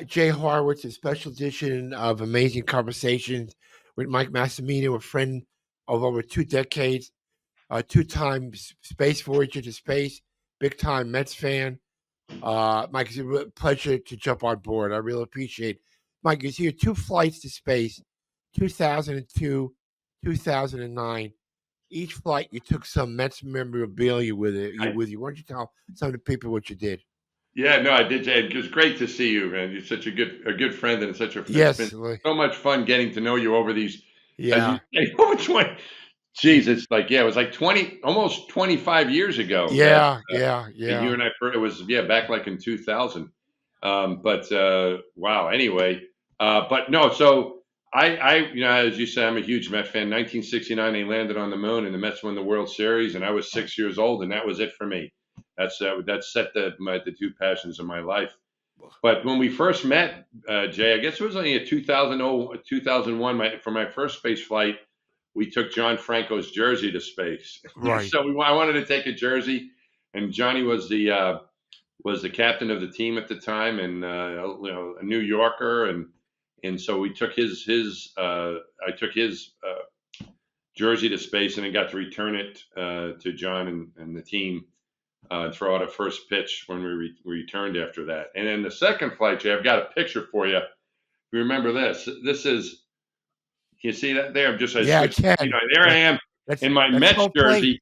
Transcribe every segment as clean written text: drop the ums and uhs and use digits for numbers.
Jay Horwitz, a special edition of Amazing Conversations with Mike Massimino, a friend of over 2 decades, two-time space voyager to space, big-time Mets fan. Mike, it's a real pleasure to jump on board. I really appreciate it. Mike, you see 2 flights to space, 2002, 2009. Each flight, you took some Mets memorabilia with you. Why don't you tell some of the people what you did? Yeah, no, I did, Jay. It was great to see you, man. You're such a good friend and such a Yes, it's been so much fun getting to know you over these. yeah, Over 20. Geez, it's like it was like 20, almost 25 years ago that yeah. you and I first. It was back like in 2000. Wow. Anyway, but no. So as you said, I'm a huge Met fan. 1969, they landed on the moon, and the Mets won the World Series, and I was 6 years old, and that was it for me. That set the 2 passions of my life. But when we first met, Jay, I guess it was only in 2001. For my first space flight, we took John Franco's jersey to space. Right. So I wanted to take a jersey, and Johnny was the captain of the team at the time, and a New Yorker, and so we took I took his jersey to space, and then got to return it to John and the team. Throw out a first pitch when we returned after that. And then the second flight, Jay, I've got a picture for you. If you remember this. This is, can you see that there? I can. There I am in my Mets jersey.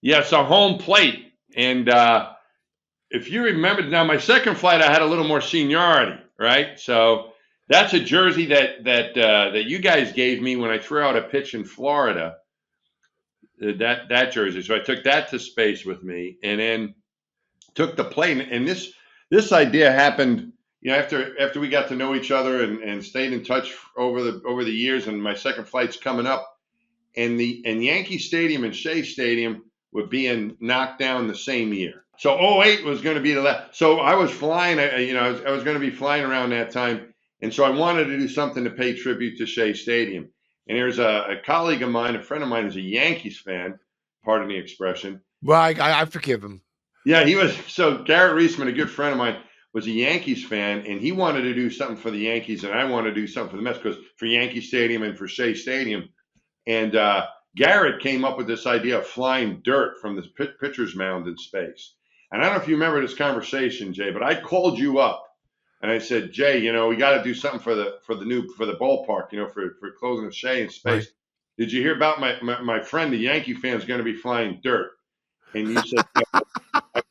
Yeah, it's a home plate. And if you remember, now my second flight, I had a little more seniority, right? So that's a jersey that you guys gave me when I threw out a pitch in Florida. That jersey. So I took that to space with me, and then took the plane. And this idea happened, after we got to know each other and stayed in touch over the years. And my second flight's coming up, and Yankee Stadium and Shea Stadium were being knocked down the same year. So 2008 was going to be the last. So I was flying. I was going to be flying around that time, and so I wanted to do something to pay tribute to Shea Stadium. And there's a colleague of mine, a friend of mine, who's a Yankees fan. Pardon the expression. Well, I forgive him. Yeah, he was. So Garrett Reisman, a good friend of mine, was a Yankees fan, and he wanted to do something for the Yankees, and I wanted to do something for the Mets, because for Yankee Stadium and for Shea Stadium. And Garrett came up with this idea of flying dirt from the pitcher's mound in space. And I don't know if you remember this conversation, Jay, but I called you up. And I said, Jay, we got to do something for the ballpark, for closing the Shea in space. Right. Did you hear about my friend, the Yankee fan, is going to be flying dirt? And you said, I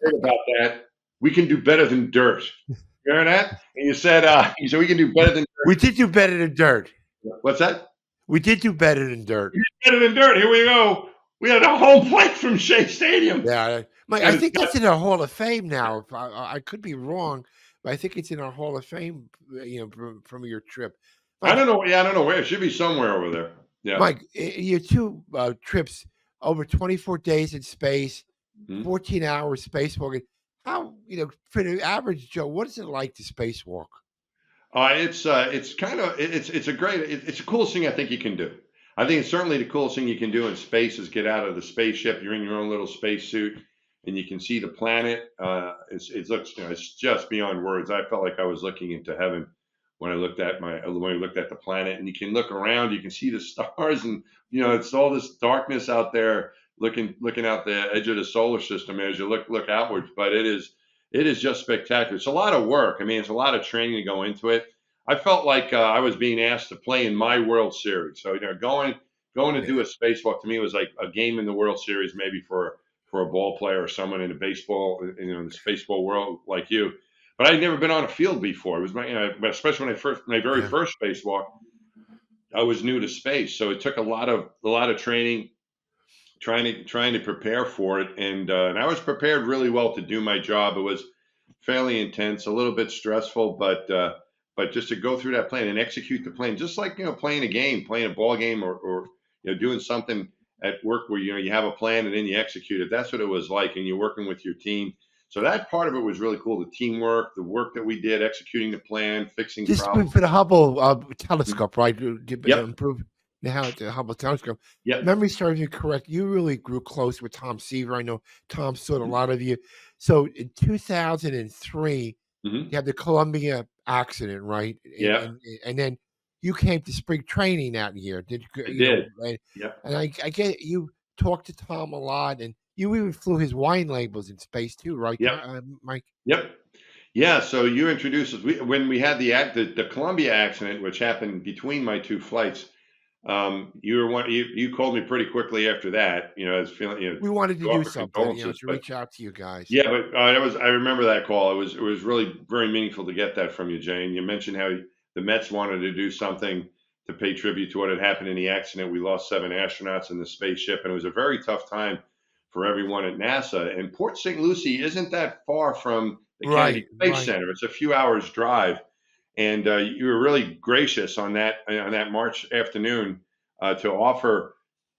heard about that. We can do better than dirt. You heard that? And you said we can do better than dirt. We did do better than dirt. What's that? We did do better than dirt. We did better than dirt. Here we go. We had a home plate from Shea Stadium. Yeah, I think that's in our Hall of Fame now. I could be wrong. I think it's in our Hall of Fame, from your trip. Mike, I don't know. Yeah, I don't know where. It should be somewhere over there. Yeah. Mike, your 2 trips over 24 days in space, 14 hours spacewalking. How, for the average Joe, what is it like to spacewalk? It's the coolest thing I think you can do. I think it's certainly the coolest thing you can do in space is get out of the spaceship. You're in your own little spacesuit, and you can see the planet. It looks, it's just beyond words. I felt like I was looking into heaven when I looked at the planet, and you can look around, you can see the stars, and it's all this darkness out there, looking out the edge of the solar system as you look outwards. But it is just spectacular. It's a lot of work. I mean, it's a lot of training to go into it. I felt like I was being asked to play in my World Series. So going to do a spacewalk to me was like a game in the World Series, maybe for a ball player or someone in the baseball, in the baseball world like you. But I'd never been on a field before. It was especially when my very first spacewalk, I was new to space. So it took a lot of training, trying to prepare for it. And I was prepared really well to do my job. It was fairly intense, a little bit stressful, but just to go through that plan and execute the plan, just like, playing a game, playing a ball game, or doing something at work where, you have a plan and then you execute it. That's what it was like. And you're working with your team. So that part of it was really cool. The teamwork, the work that we did, executing the plan, fixing problems. For the Hubble telescope, right? Yep. Improve the Hubble telescope. Yep. Memory serves you correct. You really grew close with Tom Seaver. I know Tom saw a lot of you. So in 2003, you had the Columbia accident, right? Yeah, And then you came to spring training that year. Did I you did. know? Yep. And I get you talked to Tom a lot, and you even flew his wine labels in space too, right, Yep. Mike? Yep. Yeah, so you introduced us. When we had the Columbia accident, which happened between my two flights, you called me pretty quickly after that. I was feeling We wanted to to do offer something, condolences, to but reach out to you guys. yeah, but I remember that call. It was really very meaningful to get that from you, Jane. You mentioned how the Mets wanted to do something to pay tribute to what had happened in the accident. We lost 7 astronauts in the spaceship, and it was a very tough time for everyone at NASA. And Port St. Lucie isn't that far from the Kennedy Right, Space right. Center. It's a few hours drive, and you were really gracious on that March afternoon to offer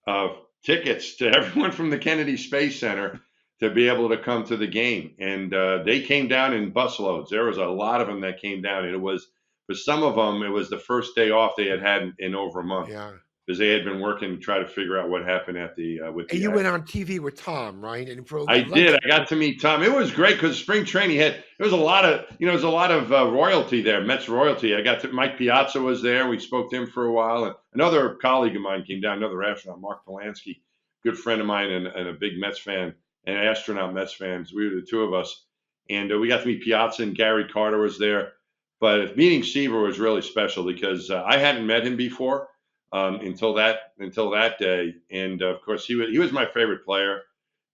uh, tickets to everyone from the Kennedy Space Center to be able to come to the game. And they came down in busloads. There was a lot of them that came down, and it was for some of them it was the first day off they had had in over a month Yeah. because they had been working to try to figure out what happened at the with And the you went accident. on TV with Tom, right? And for I let's did. I got to meet Tom. It was great because spring training there was a lot of royalty there, Mets royalty. I got to Mike Piazza was there. We spoke to him for a while, and another colleague of mine came down, another astronaut, Mark Polanski, good friend of mine and a big Mets fan, and an astronaut Mets fans. We were the two of us, and we got to meet Piazza and Gary Carter was there. But meeting Seaver was really special because I hadn't met him before until that day, and of course he was my favorite player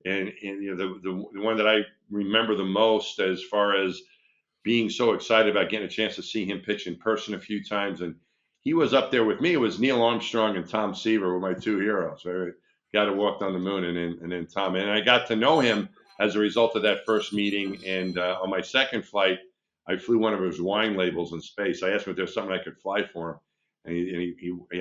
and the one that I remember the most as far as being so excited about getting a chance to see him pitch in person a few times, and he was up there with me. It was Neil Armstrong and Tom Seaver were my two heroes. Right? Guy that walked on the moon, and then Tom, and I got to know him as a result of that first meeting. And on my second flight, I flew one of his wine labels in space. I asked him if there's something I could fly for him,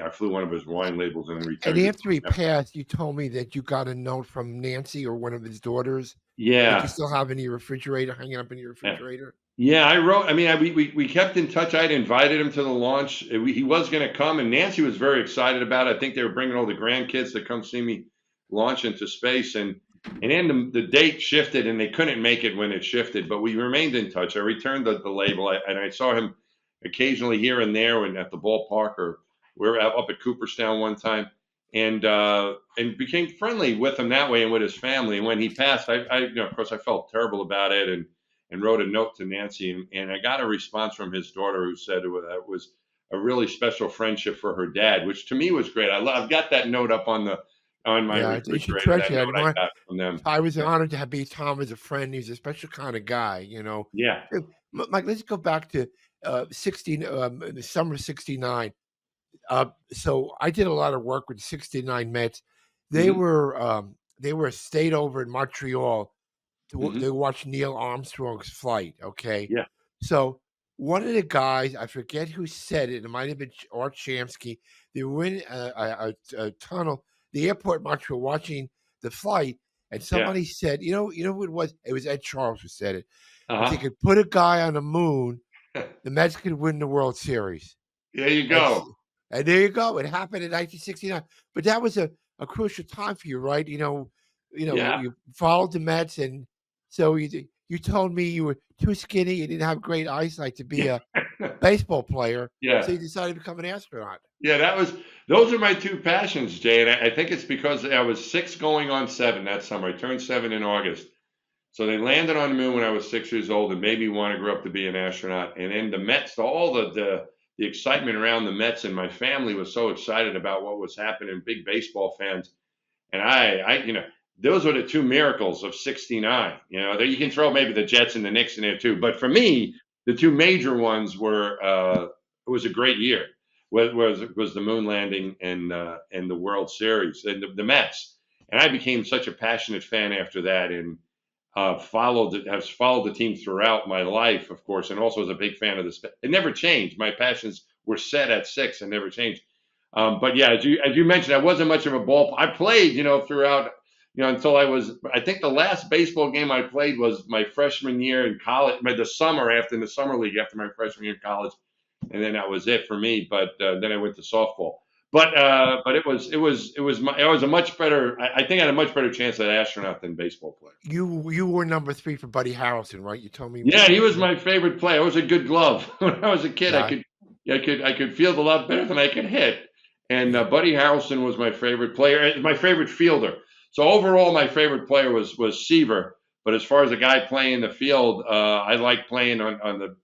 I flew one of his wine labels and and returned it. after he passed, you told me that you got a note from Nancy or one of his daughters that you Yeah. still have in your refrigerator, hanging up in your Yeah. refrigerator. Yeah, I wrote. I mean, we kept in touch. I'd invited him to the launch. He was going to come, and Nancy was very excited about it. I think they were bringing all the grandkids to come see me launch into space, and then the date shifted, and they couldn't make it when it shifted. But we remained in touch. I returned the label, and I saw him occasionally here and there, and at the ballpark, or we were up at Cooperstown one time, and became friendly with him that way and with his family. And when he passed, of course, I felt terrible about it, and wrote a note to Nancy, and I got a response from his daughter who said it was a really special friendship for her dad, which to me was great. I've got that note up on my Yeah, you should refrigerator. That treasure that. note I got from them. I was Yeah, honored to have be Tom as a friend. He's a special kind of guy. yeah, Mike, let's go back to 16, the summer of '69. So I did a lot of work with '69 Mets. They hmm were they were stayed over in Montreal hmm to watch Neil Armstrong's flight. Okay, yeah, so one of the guys, I forget who said it. It might have been Art Shamsky. They were in a tunnel, the airport in Montreal, watching the flight, and yeah. somebody said, you know who it was? It was Ed Charles who said it. If they Uh-huh. could put a guy on the moon, the Mets could win the World Series. There you And go. and there you go. It happened in 1969. But that was a crucial time for you, right? Yeah, You followed the Mets, and so you told me you were too skinny. You didn't have great eyesight to be yeah, a baseball player, so yeah. you decided to become an astronaut. Yeah, those are my two passions, Jay. And I think it's because I was 6 going on 7 that summer. I turned 7 in August. So they landed on the moon when I was 6 years old and made me want to grow up to be an astronaut. And then the Mets, all the excitement around the Mets, and my family was so excited about what was happening, big baseball fans. And those were the two miracles of '69. There you can throw maybe the Jets and the Knicks in there too. But for me, the two major ones were it was a great year. Was the moon landing and the World Series and the Mets. And I became such a passionate fan after that, and have followed the team throughout my life, of course, and also was a big fan of this. It never changed. My passions were set at 6 and never changed. But yeah, as you mentioned, I wasn't much of a ball. I played, throughout, until I was. I think the last baseball game I played was my freshman year in college, the summer after in the summer league after my freshman year in college, and then that was it for me. But then I went to softball. but it was a much better. I think I had a much better chance at astronaut than baseball player. You were number 3 for Buddy Harrelson, right? You told me. Yeah, he was my favorite player. I was a good glove when I was a kid. Yeah. I could field a lot better than I could hit. And Buddy Harrelson was my favorite player, my favorite fielder. So overall, my favorite player was Seaver. But as far as a guy playing the field, I like playing on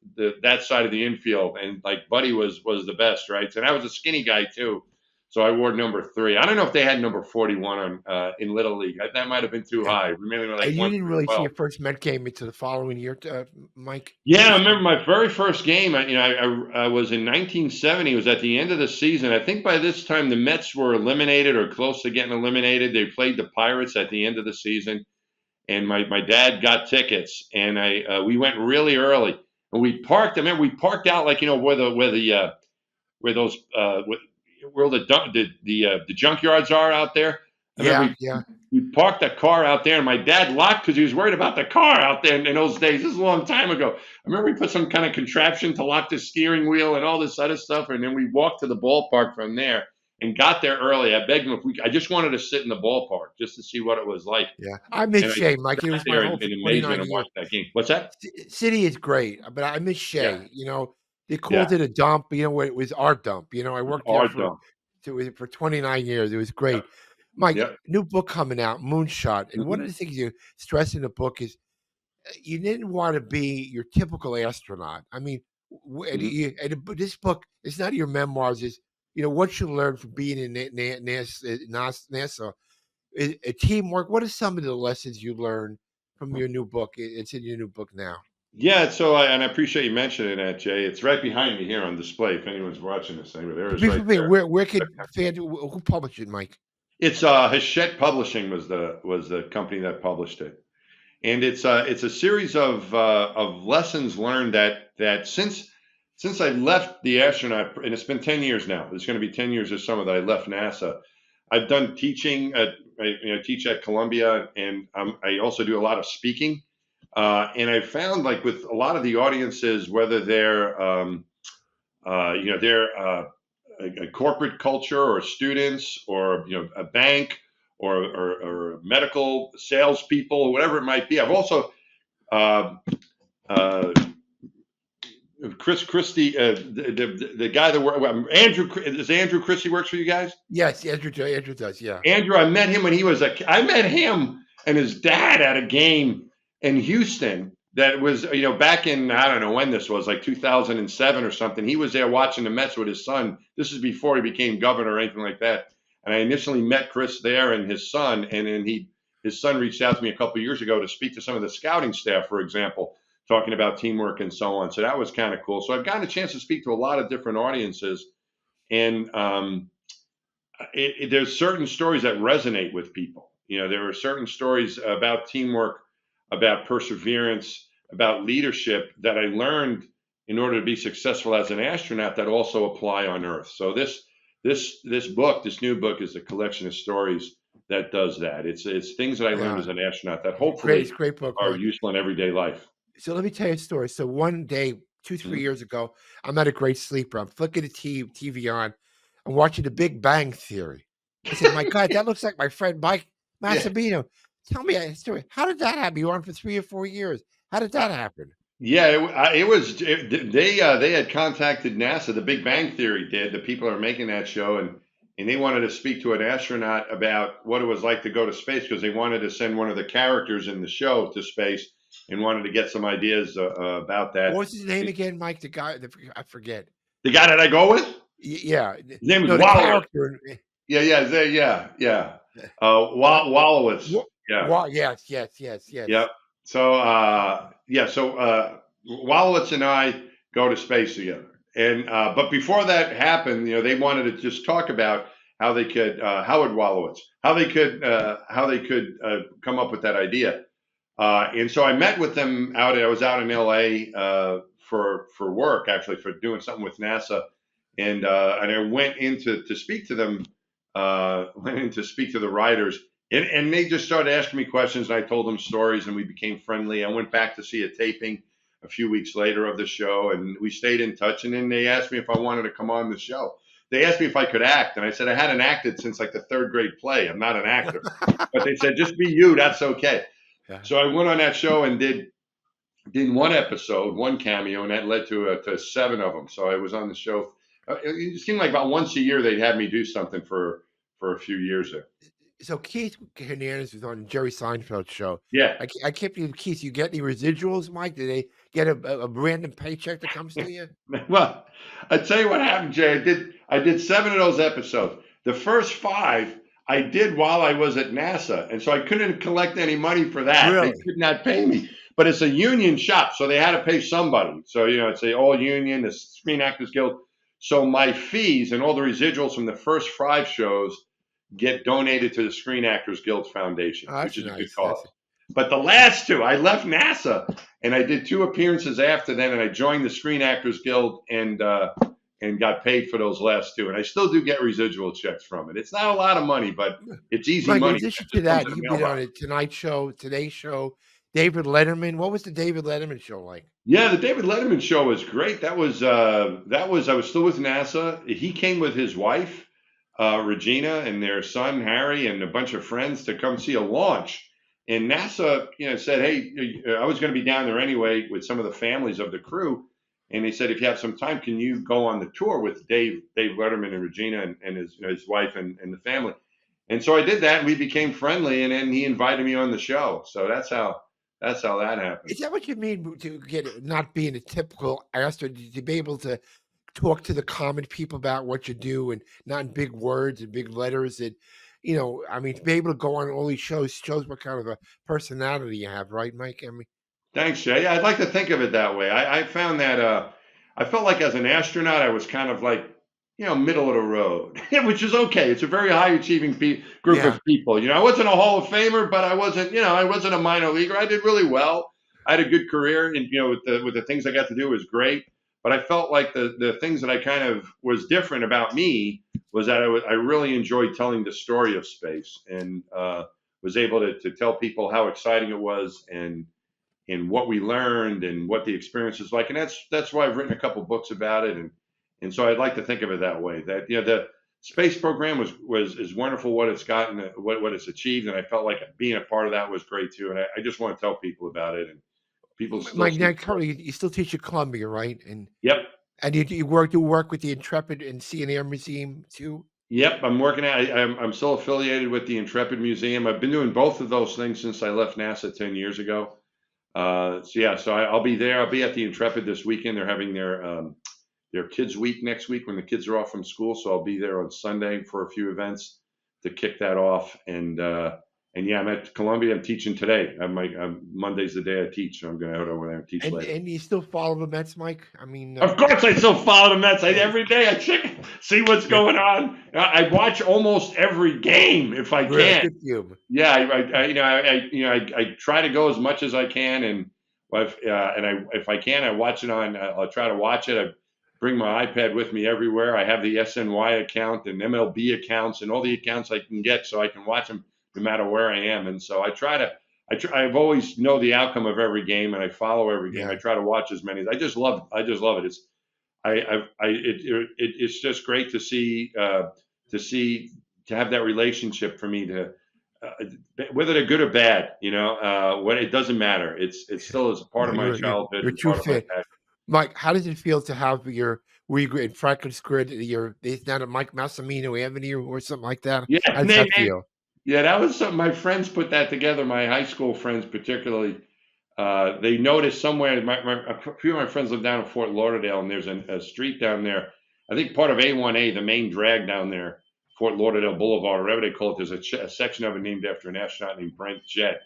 that side of the infield. And like Buddy was the best, right? And I was a skinny guy too. So I wore number 3. I don't know if they had number 41 on in Little League. That might have been too Yeah. high. Maybe like You 1 didn't through really see 12. your first Met game until the following year, Mike? Yeah, I remember my very first game. I was in 1970. It was at the end of the season. I think by this time the Mets were eliminated or close to getting eliminated. They played the Pirates at the end of the season, and my dad got tickets, and we went really early, and we parked. I remember we parked out like where those where the junkyards are out there. I remember Yeah. we parked the car out there, and my dad locked because he was worried about the car out there in those days. This is a long time ago. I remember we put some kind of contraption to lock the steering wheel and all this other stuff, and then we walked to the ballpark from there and got there early. I begged him I just wanted to sit in the ballpark just to see what it was like. Yeah. I miss And I Shea, Mike. It was sat my there home for in 29 amazement and years. watched that game. What's that? City is great, but I miss Yeah, Shea. They called yeah. it a dump. It was our dump. I worked there Our dump. for 29 years. It was great. Mike, Yep. new book coming out, Moonshot. And one of Mhm. the things you stress in the book is you didn't want to be your typical astronaut. I mean, Mhm. this book is not your memoirs. Is what you learned from being in NASA, teamwork. What are some of the lessons you learned from your new book? It's in your new book now. Yeah, and I appreciate you mentioning that, Jay. It's right behind me here on display. If anyone's watching this thing, there it is right there. Where could who published it, Mike? It's Hachette Publishing was the company that published it, and it's a series of lessons learned that since I left the astronaut, and it's been 10 years now. It's going to be 10 years this summer that I left NASA. I've done teaching I teach at Columbia, and I also do a lot of speaking. And I found like with a lot of the audiences, whether they're they're a corporate culture or students or a bank or medical salespeople or whatever it might be. I've also uh, uh, Chris Christie, the guy that Andrew, does Andrew Christie works for you guys? Yes, Andrew does. Yeah. Andrew, I met him when he was I met him and his dad at a game in Houston that was, back in, I don't know when this was, like 2007 or something. He was there watching the Mets with his son. This is before he became governor or anything like that. And I initially met Chris there and his son, and then his son reached out to me a couple of years ago to speak to some of the scouting staff, for example, talking about teamwork and so on. So that was kind of cool. So I've gotten a chance to speak to a lot of different audiences, and there's certain stories that resonate with people. There are certain stories about teamwork, about perseverance, about leadership that I learned in order to be successful as an astronaut that also apply on Earth. So this new book, is a collection of stories that does that. It's things that I learned Yeah. as an astronaut that It's hopefully a great book, are Mike. useful in everyday life. So let me tell you a story. So one day, 2-3 Mhm. years ago, I'm not a great sleeper. I'm flicking the TV on. I'm watching The Big Bang Theory. I said, "My God, that looks like my friend Mike Yeah. Massimino." Tell me a story. How did that happen? You were on for 3 or 4 years. How did that happen? Yeah, they had contacted NASA. The Big Bang Theory did. The people that are making that show, and they wanted to speak to an astronaut about what it was like to go to space because they wanted to send one of the characters in the show to space and wanted to get some ideas about that. What was his name again, Mike? The guy, I forget. The guy that I go with, Yeah. his name is No, the Wallowitz. character. Yeah. Wallowitz. Yeah. Yes. Yep. So Wallowitz and I go to space together, and but before that happened, they wanted to just talk about how they could Howard Wallowitz, how they could come up with that idea. And so I met with them I was out in L.A. For work, actually, for doing something with NASA, and I went in to speak to them. Went in to speak to the writers, and they just started asking me questions, and I told them stories, and we became friendly. I went back to see a taping a few weeks later of the show, and we stayed in touch. And then they asked me if I wanted to come on the show. they asked me if I could act, and I said I hadn't acted since like the third grade play. I'm not an actor, but they said just be you. That's okay. Yeah. So I went on that show and did one episode, one cameo, and that led to 7 of them. So I was on the show. It seemed like about once a year they'd have me do something for a few years there. So Keith Hernandez was on Jerry Seinfeld's show. Yeah. I can't believe Keith. You get any residuals, Mike? Did they get a random paycheck that comes to you? Well, I tell you what happened, Jay. I did 7 of those episodes. The first 5 I did while I was at NASA, and so I couldn't collect any money for that. They Really? could not pay me. But it's a union shop, so they had to pay somebody. So it's a all union, the Screen Actors Guild. So my fees and all the residuals from the first 5 shows get donated to the Screen Actors Guild Foundation, Oh, which that's is a good nice. cause. But the last 2, I left NASA and I did 2 appearances after then, and I joined the Screen Actors Guild and got paid for those last 2. And I still do get residual checks from it. It's not a lot of money, but it's easy Mike, in money. addition It to just comes that, in the you've been mailbox. on a Tonight Show, Today Show, David Letterman. What was the David Letterman show like? Yeah, the David Letterman show was great. That was I was still with NASA. He came with his wife, Regina, and their son Harry, and a bunch of friends to come see a launch. And NASA, said, "Hey, I was going to be down there anyway with some of the families of the crew." And they said, "If you have some time, can you go on the tour with Dave Letterman and Regina and his wife and the family?" And so I did that, and we became friendly. And then he invited me on the show. So that's how that happened. Is that what you mean to get not being a typical astronaut, to be able to talk to the common people about what you do and not in big words and big letters? And, I mean, to be able to go on all these shows what kind of a personality you have, right, Mike? I mean, Thanks, Jay. Yeah, I'd like to think of it that way. I found that I felt like as an astronaut, I was kind of like, middle of the road, which is okay. It's a very high achieving group yeah. of people. I wasn't a Hall of Famer, but I wasn't a minor leaguer. I did really well. I had a good career, and with the things I got to do was great. But I felt like the things that I kind of was different about me was that I really enjoyed telling the story of space, and was able to tell people how exciting it was, and what we learned and what the experience is like. And that's why I've written a couple books about it. And so I'd like to think of it that way, that, the space program is wonderful, what it's gotten, what it's achieved. And I felt like being a part of that was great too. And I just want to tell people about it, and people still Mike, seem now to love it. currently you still teach at Columbia, right? Yep. And you work with the Intrepid and Sea and Air Museum too? Yep. I'm working at, I'm still affiliated with the Intrepid Museum. I've been doing both of those things since I left NASA 10 years ago. So I'll be there. I'll be at the Intrepid this weekend. They're having their kids week next week when the kids are off from school. So I'll be there on Sunday for a few events to kick that off. And yeah, I'm at Columbia. I'm teaching today. Monday's the day I teach. So I'm going to head over there and teach later. And you still follow the Mets, Mike? I mean, Of course, I still follow the Mets. Every day I check, see what's going on. I watch almost every game if I really can. good for you. Yeah, I try to go as much as I can, and if I can, I watch it on. I'll try to watch it. I bring my iPad with me everywhere. I have the SNY account and MLB accounts and all the accounts I can get, so I can watch them no matter where I am. And so I try to. I've always know the outcome of every game, and I follow every game. Yeah. I try to watch as many. I just love it. It's just great to see to have that relationship for me to. Whether they're good or bad, what it doesn't matter. It's still as a part of my childhood. You're a And true part of my fan. passion. Mike, how does it feel to have were you in Franklin Square, it's not a Mike Massimino Avenue or something like that? Yeah, How does that feel? yeah, that was something. My friends put that together. My high school friends, particularly, they noticed somewhere. A few of my friends live down in Fort Lauderdale, and there's a street down there. I think part of A1A, the main drag down there, Fort Lauderdale Boulevard, or whatever they call it. There's a section of it named after an astronaut named Brent Jett.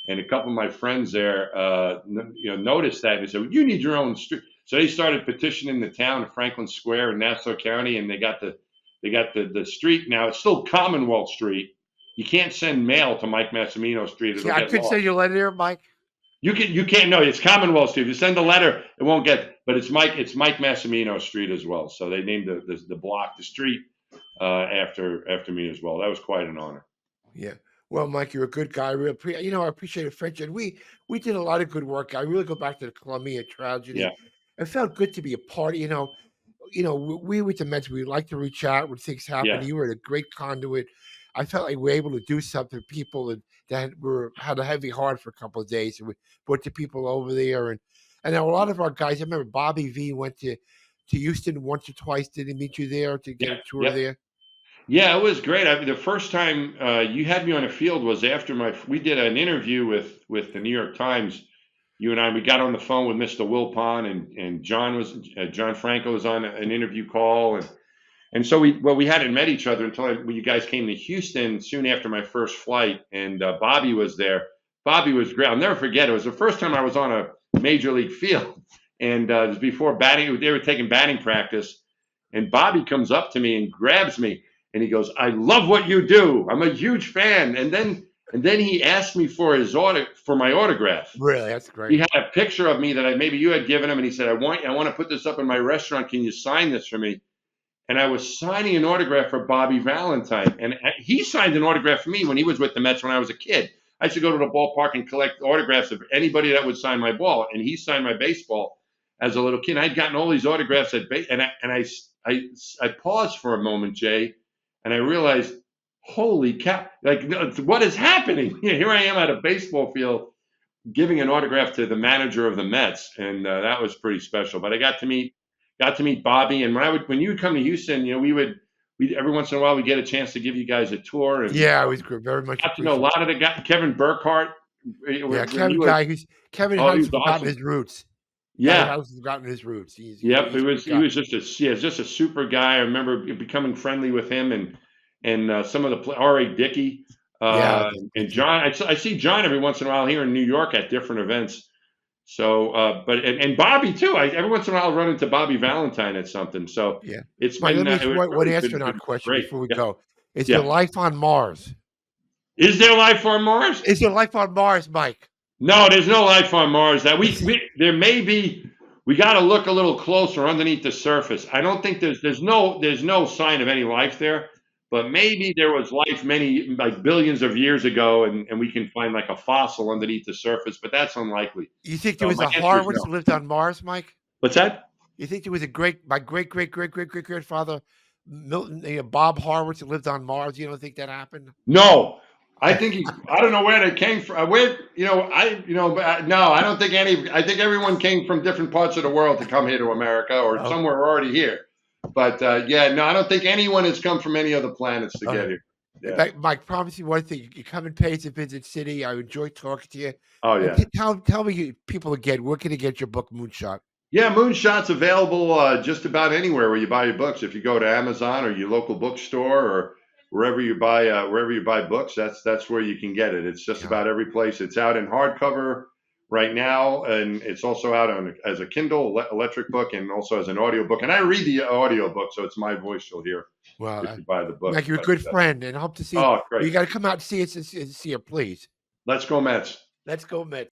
And a couple of my friends there, noticed that, and they said, well, "You need your own street." So they started petitioning the town of Franklin Square in Nassau County, and they got the street now. It's still Commonwealth Street. You can't send mail to Mike Massimino Street; it'll See, I get could lost. send you a letter there, Mike. You can't. No, it's Commonwealth Street. If you send a letter, it won't get. But it's Mike Massimino Street as well. So they named the block, the street, after me as well. That was quite an honor. Yeah. Well, Mike, you're a good guy. I appreciate a friendship. We did a lot of good work. I really go back to the Columbia tragedy. Yeah. It felt good to be a part. we with the Mets, we like to reach out when things happen. Yeah. You were a great conduit. I felt like we were able to do something for people that had a heavy heart for a couple of days, and we put the people over there, and a lot of our guys. I remember Bobby V went to Houston once or twice. Did he meet you there to get Yeah. a tour Yep. there? Yeah, it was great. I mean, the first time you had me on the field was after we did an interview with the New York Times. You and I, we got on the phone with Mr. Wilpon, and John Franco was on an interview call, and so we hadn't met each other until when you guys came to Houston soon after my first flight, and Bobby was there. Bobby was great. I'll never forget. It was the first time I was on a major league field, and it was before batting. They were taking batting practice, and Bobby comes up to me and grabs me, and he goes, "I love what you do. I'm a huge fan." And then he asked me for my autograph. Really, that's He great. had a picture of me that maybe you had given him, and he said, I want to put this up in my restaurant. Can you sign this for me?" And I was signing an autograph for Bobby Valentine. And he signed an autograph for me when he was with the Mets when I was a kid. I used to go to the ballpark and collect autographs of anybody that would sign my ball. And he signed my baseball as a little kid. I'd gotten all these autographs and I paused for a moment, Jay, and I realized, holy cow, like, what is happening? Here I am at a baseball field giving an autograph to the manager of the Mets, and that was pretty special. But I got to meet Bobby, and when you would come to Houston, we every once in a while we get a chance to give you guys a tour, and Yeah, it was good. Very much got to know a appreciated. lot of the guys. Kevin Burkhardt, Yeah, Kevin oh, he hasn't was forgotten awesome. his roots. Yeah, Hasn't forgotten his roots. yep. He's a good He guy. was just a super guy. I remember becoming friendly with him and some of the R.A. Dickey. Yeah, And John, I see John every once in a while here in New York at different events. So, and Bobby too. Every once in a while I'll run into Bobby Valentine at something. So yeah. it's Mike, been let me ask you one really astronaut been question great. before we Yeah, go. Is there yeah. life on Mars? Is there life on Mars? Is there life on Mars, Mike? No, there's no life on Mars. There may be. We got to look a little closer underneath the surface. I don't think there's no sign of any life there. But maybe there was life many, like billions of years ago, and we can find like a fossil underneath the surface, but that's unlikely. You think there So was my a answer is Horowitz no. that lived on Mars, Mike? What's that? You think there was my great grandfather Milton, Bob Horowitz that lived on Mars? You don't think that happened? No. I think I don't know where they came from. No, I don't think I think everyone came from different parts of the world to come here to America, or Oh, somewhere already here. But yeah, no, I don't think anyone has come from any other planets to get here. Yeah. Mike, promise you one thing. You come and pay us a visit city. I enjoy talking to you. Oh And yeah. tell me, people again, where can they get your book, Moonshot? Yeah, Moonshot's available just about anywhere where you buy your books. If you go to Amazon or your local bookstore or wherever you buy books, that's where you can get it. It's just Yeah. about every place. It's out in hardcover right now, and it's also out as a Kindle electric book and also as an audio book. And I read the audio book, so it's my voice you'll hear Well, if you buy the book. Mike, you're a But, good friend, and I hope to see. oh, great. You got to come out and see us, please. Let's go Mets. Let's go, Mets.